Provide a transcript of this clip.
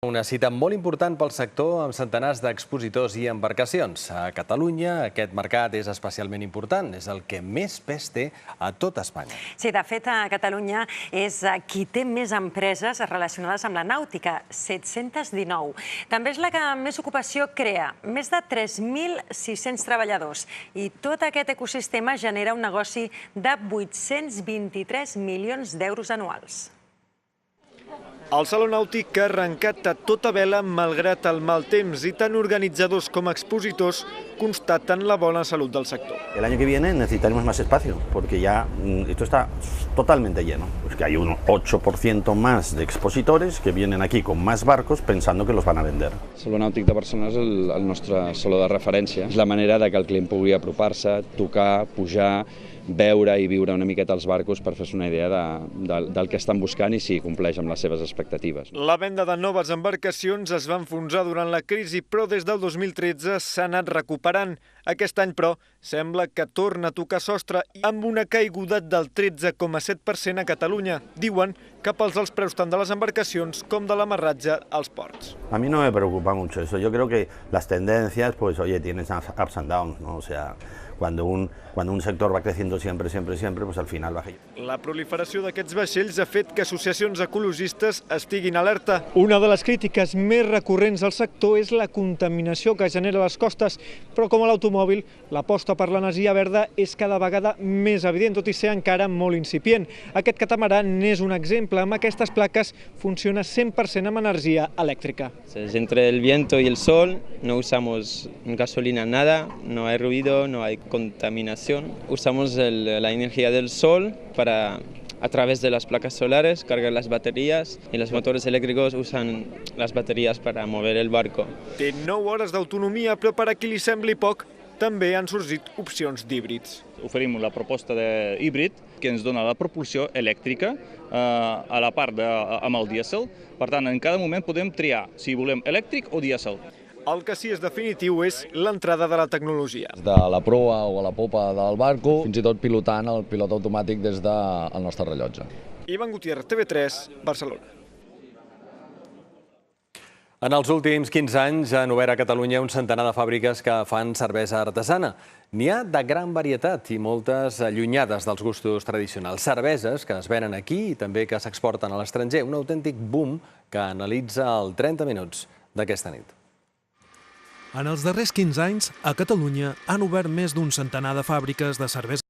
Una cita molt important pel sector amb centenars d'expositors i embarcacions. A Catalunya aquest mercat és especialment important, és el que més pes té a tot Espanya. Sí, de fet, a Catalunya és qui té més empreses relacionades amb la nàutica, 719. També és la que més ocupació crea, més de 3.600 treballadors. I tot aquest ecosistema genera un negoci de 823 milions d'euros anuals. El Saló Nàutic ha arrencat a tota vela malgrat el mal temps i tant organitzadors com expositors constaten la bona salut del sector. El año que viene necesitaremos más espacio porque ya esto está totalmente lleno. Es que hay un 8% más de expositores que vienen aquí con más barcos pensando que los van a vender. El Saló Nàutic de Barcelona és el nostre saló de referència. És la manera de que el client pugui apropar-se, tocar, pujar, veure i viure una miqueta els barcos per fer-se una idea del que estan buscant i si compleix amb les seves expectatives. La venda de noves embarcacions es va enfonsar durant la crisi, però des del 2013 s'ha anat recuperant. Aquest any, però, sembla que torna a tocar sostre amb una caiguda del 13,7% a Catalunya. Diuen que pels alts preus tant de les embarcacions com de l'amarratge als ports. A mí no me preocupa mucho eso. Yo creo que las tendencias, pues oye, tienes ups and downs, ¿no? O sea, cuando un sector va creciendo siempre, pues al final baja. La proliferació d'aquests vaixells ha fet que associacions ecologistes estiguin alerta. Una de les crítiques més recurrents al sector és la contaminació que genera a les costes, però com a l'automòbil, l'aposta per l'energia verda és cada vegada més evident, tot i ser encara molt incipient. Aquest catamaran n'és un exemple. Amb aquestes plaques funciona 100% amb energia elèctrica. Entre el viento y el sol no usamos gasolina, nada, no hay ruido, no hay contaminación. Usamos la energía del sol para, a través de las placas solares, cargar las baterías y los motores eléctricos usan las baterías para mover el barco. Té 9 hores d'autonomia, però per a qui li sembli poc, també han sorgit opcions d'híbrids. Oferim la proposta d'híbrid que ens dona la propulsió elèctrica a la part amb el dièsel. Per tant, en cada moment podem triar si volem elèctric o dièsel. El que sí és definitiu és l'entrada de la tecnologia. De la proa o a la popa del barco, fins i tot pilotant el pilot automàtic des del nostre rellotge. Ivan Gutiérrez, TV3, Barcelona. En els últims 15 anys han obert a Catalunya un centenar de fàbriques que fan cervesa artesana. N'hi ha de gran varietat i moltes allunyades dels gustos tradicionals. Cerveses que es venen aquí i també que s'exporten a l'estranger. Un autèntic boom que analitza el 30 minuts d'aquesta nit. En els darrers 15 anys, a Catalunya han obert més d'un centenar de fàbriques de cervesa